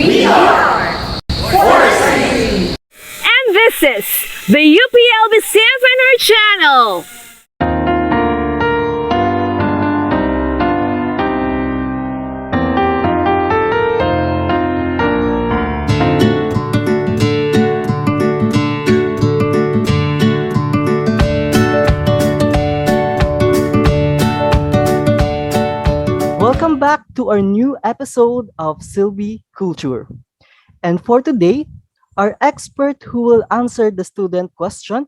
We are Forestry! And this is the UPLB CFNR channel. Welcome back to our new episode of Silby Culture. And for today, our expert who will answer the student question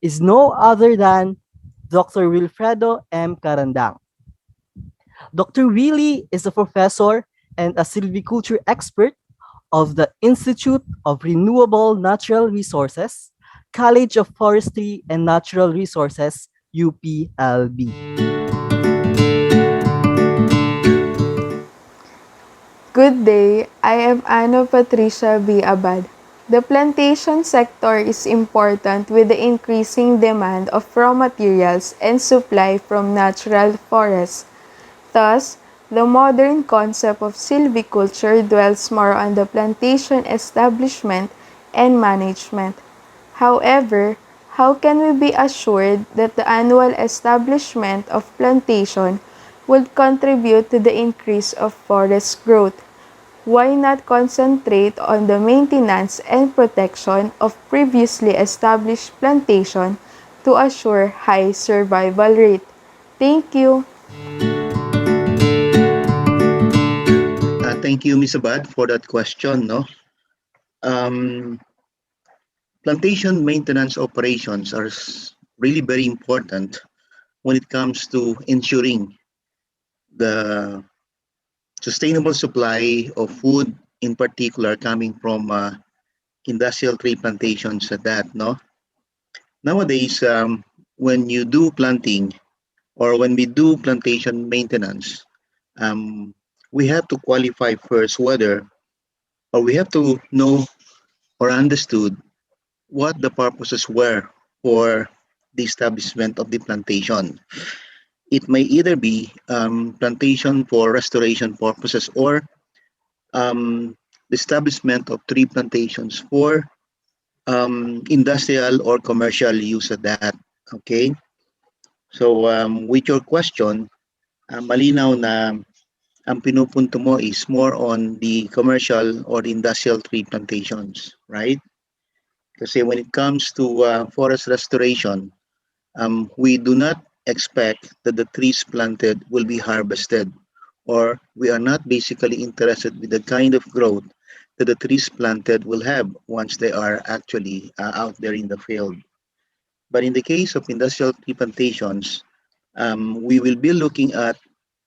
is no other than Dr. Wilfredo M. Carandang. Dr. Willie is a professor and a silviculture expert of the Institute of Renewable Natural Resources, College of Forestry and Natural Resources, UPLB. Good day, I am Ana Patricia B. Abad. The plantation sector is important with the increasing demand of raw materials and supply from natural forests. Thus, the modern concept of silviculture dwells more on the plantation establishment and management. However, how can we be assured that the annual establishment of plantation would contribute to the increase of forest growth? Why not concentrate on the maintenance and protection of previously established plantation to assure high survival rate? Thank you. Thank you, Ms. Abad, for that question. No, plantation maintenance operations are really very important when it comes to ensuring the sustainable supply of food, in particular, coming from industrial tree plantations. At that, no. Nowadays, when you do planting or when we do plantation maintenance, we have to qualify first whether, or we have to know or understood what the purposes were for the establishment of the plantation. It may either be plantation for restoration purposes or the establishment of tree plantations for industrial or commercial use of that. Okay? So with your question, malinaw na ang pinupunto mo is more on the commercial or the industrial tree plantations, right? Kasi when it comes to forest restoration, we do not expect that the trees planted will be harvested, or we are not basically interested with the kind of growth that the trees planted will have once they are actually out there in the field. But in the case of industrial tree plantations, we will be looking at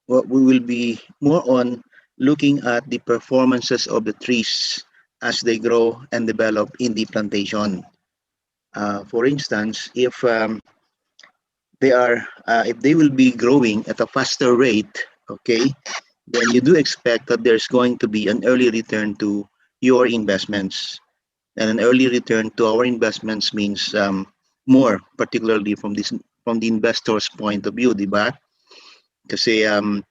what we will be more on looking at the performances of the trees as they grow and develop in the plantation. For instance, if they will be growing at a faster rate, okay, then you do expect that there's going to be an early return to your investments. And an early return to our investments means more, particularly from the investor's point of view, di ba? Kasi the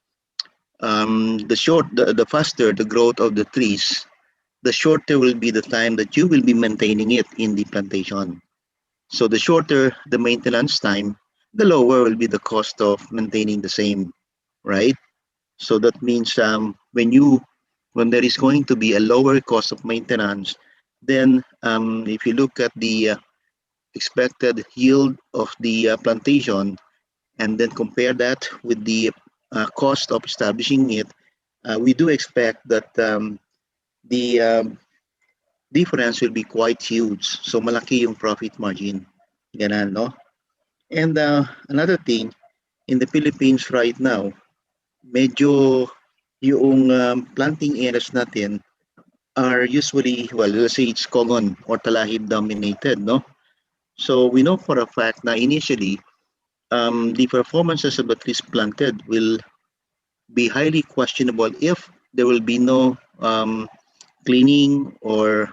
faster the growth of the trees, the shorter will be the time that you will be maintaining it in the plantation. So the shorter the maintenance time, the lower will be the cost of maintaining the same, right? So that means when there is going to be a lower cost of maintenance, then if you look at the expected yield of the plantation and then compare that with the cost of establishing it, we do expect that the difference will be quite huge. So malaki yung profit margin. Ganun, no? And another thing, in the Philippines right now, medyo yung planting areas natin are usually, well, let's say it's Cogon or Talahib dominated, no? So we know for a fact na initially, the performances of the trees planted will be highly questionable if there will be no cleaning or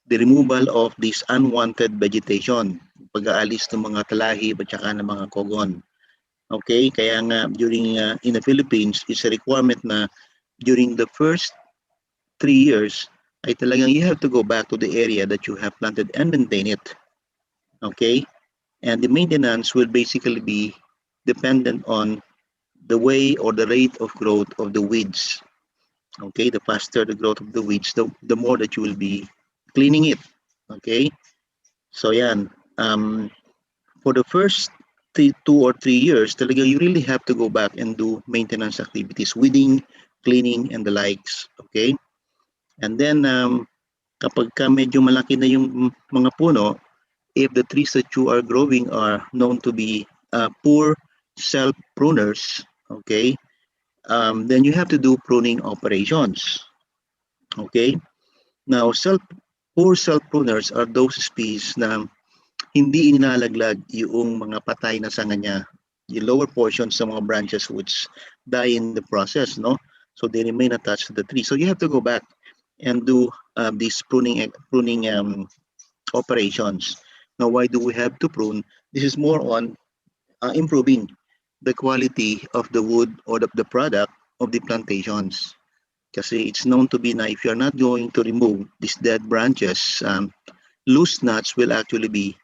the removal of this unwanted vegetation, pag-aalis ng mga talahib at saka ng mga kogon. Okay, kaya nga during in the Philippines, it's a requirement na during the first 3 years, ay talagang you have to go back to the area that you have planted and maintain it. Okay? And the maintenance will basically be dependent on the way or the rate of growth of the weeds. Okay? The faster the growth of the weeds, the more that you will be cleaning it. Okay? So yan. For the first 2 or 3 years, talaga you really have to go back and do maintenance activities, weeding, cleaning, and the likes. Okay? And then, kapag ka medyo malaki na yung mga puno, if the trees that you are growing are known to be poor self-pruners, okay, then you have to do pruning operations. Okay? Now, poor self-pruners are those species na hindi inalaglag yung mga patay na sanga niya, yung lower portions sa mga branches which die in the process, no? So they remain attached to the tree. So you have to go back and do these pruning operations. Now, why do we have to prune? This is more on improving the quality of the wood or the product of the plantations. Kasi it's known to be na if you're not going to remove these dead branches, loose nuts will actually be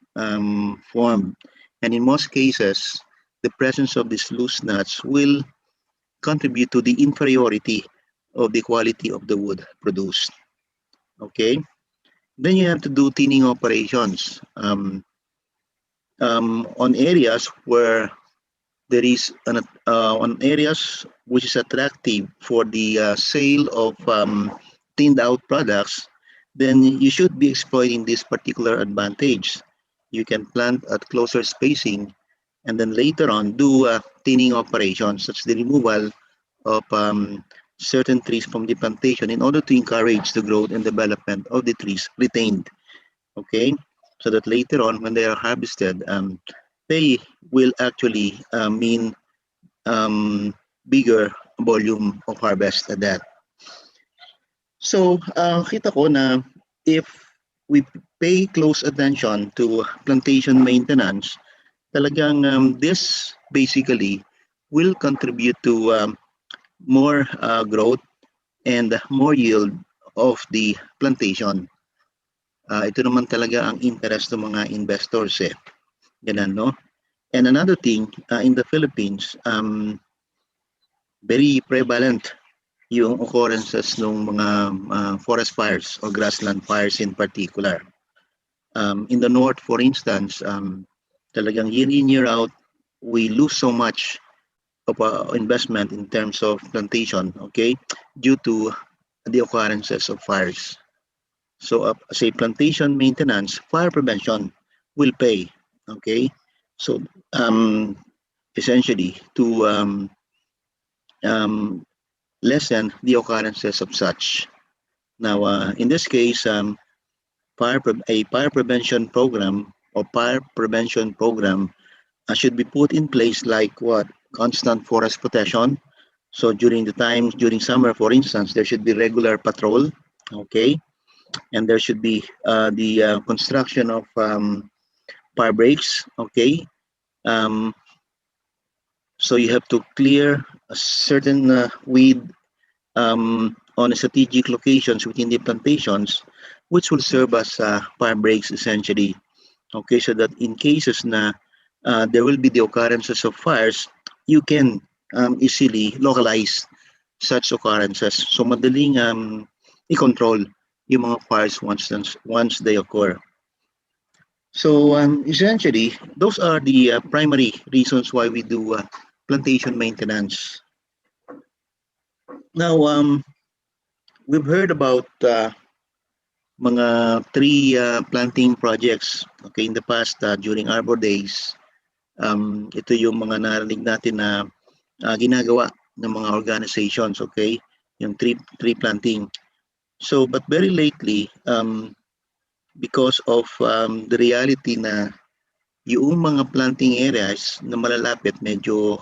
formed. And in most cases, the presence of these loose nuts will contribute to the inferiority of the quality of the wood produced. Okay? Then you have to do thinning operations on areas where there is on areas which is attractive for the sale of thinned out products. Then you should be exploiting this particular advantage. You can plant at closer spacing and then later on do thinning operations, such as the removal of certain trees from the plantation in order to encourage the growth and development of the trees retained. Okay, so that later on when they are harvested, they will actually mean bigger volume of harvest at that. So, kita ko na if we pay close attention to plantation maintenance, talagang this basically will contribute to more growth and more yield of the plantation. Ito naman talaga ang interest ng mga investors eh. Ganun, no? And another thing, in the Philippines, very prevalent yung occurrences ng mga forest fires or grassland fires in particular. In the north, for instance, talagang year in, year out, we lose so much of investment in terms of plantation, okay, due to the occurrences of fires. So, say plantation maintenance, fire prevention will pay, okay. So, essentially, to lessen the occurrences of such. Now, in this case, a fire prevention program or fire prevention program should be put in place like what? Constant forest protection. So during summer, for instance, there should be regular patrol, okay? And there should be the construction of fire breaks, okay? So you have to clear a certain weed on strategic locations within the plantations, which will serve as fire breaks essentially. Okay, so that in cases na there will be the occurrences of fires, you can easily localize such occurrences. So madaling i-control yung mga fires once they occur. So essentially, those are the primary reasons why we do plantation maintenance. Now, we've heard about mga tree planting projects, okay, in the past during Arbor Days. Ito yung mga narinig natin na ginagawa ng mga organizations, okay, yung tree planting. So, but very lately, because of the reality na yung mga planting areas na malalapit medyo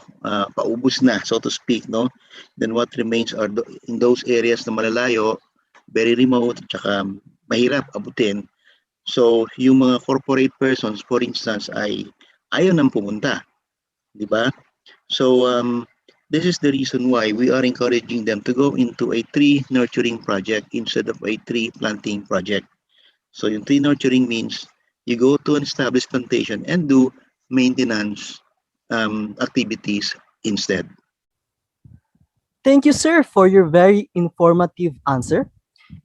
paubos na, so to speak, no? Then what remains are in those areas na malalayo, very remote, tsaka mahirap abutin. So, yung mga corporate persons, for instance, ay ayaw nang pumunta, di ba? So, This is the reason why we are encouraging them to go into a tree nurturing project instead of a tree planting project. So yung tree nurturing means you go to an established plantation and do maintenance activities instead. Thank you, sir, for your very informative answer.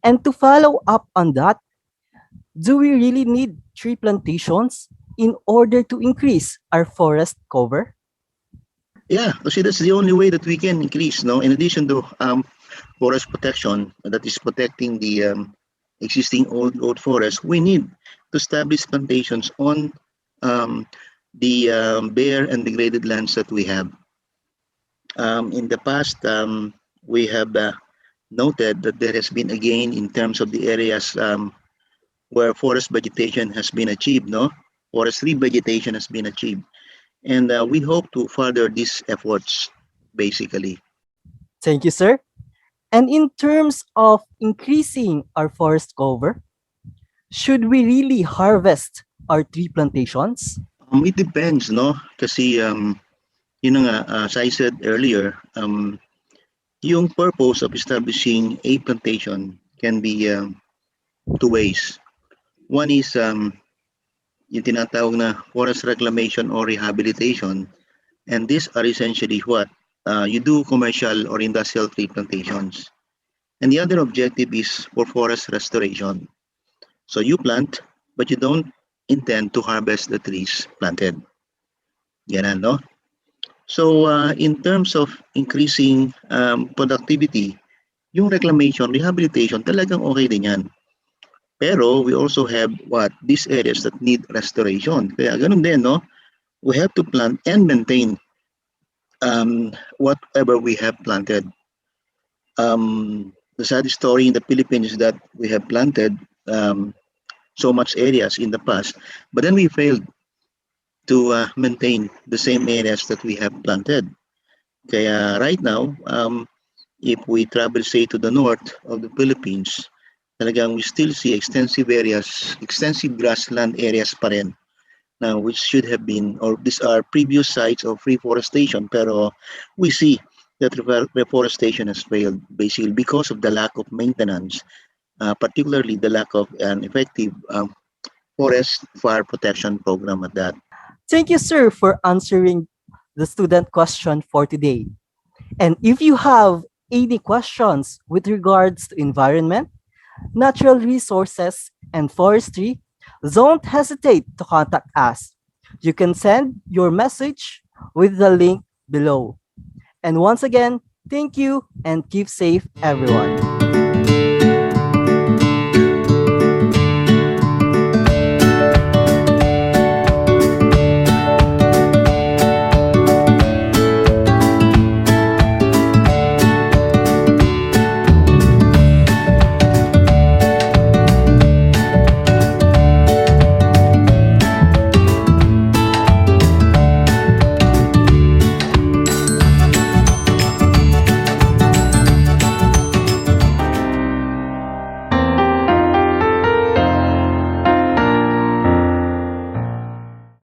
And to follow up on that, do we really need tree plantations in order to increase our forest cover? Yeah, kasi that's the only way that we can increase, no? In addition to forest protection, that is protecting the existing old forest, we need to establish plantations on the bare and degraded lands that we have. In the past, we have noted that there has been a gain in terms of the areas where forest vegetation has been achieved, no? Forest revegetation has been achieved. And we hope to further these efforts, basically. Thank you, sir. And in terms of increasing our forest cover, should we really harvest our tree plantations? It depends, no? Kasi, yun na nga, as I said earlier, yung purpose of establishing a plantation can be two ways. One is yung tinatawag na forest reclamation or rehabilitation, and these are essentially what you do commercial or industrial tree plantations. And the other objective is for forest restoration. So you plant, but you don't intend to harvest the trees planted. Yan, no? So in terms of increasing productivity, yung reclamation, rehabilitation, talagang okay din yan. Pero we also have these areas that need restoration. Kaya ganun din, no? We have to plant and maintain whatever we have planted. The sad story in the Philippines is that we have planted so much areas in the past, but then we failed to maintain the same areas that we have planted. Kaya right now, if we travel, say, to the north of the Philippines, talagang we still see extensive areas, extensive grassland areas pa rin, now which should have been, or these are previous sites of reforestation, pero we see that reforestation has failed basically because of the lack of maintenance, particularly the lack of an effective forest fire protection program at that. Thank you, sir, for answering the student question for today. And if you have any questions with regards to environment, natural resources, and forestry, don't hesitate to contact us. You can send your message with the link below. And once again, thank you and keep safe, everyone.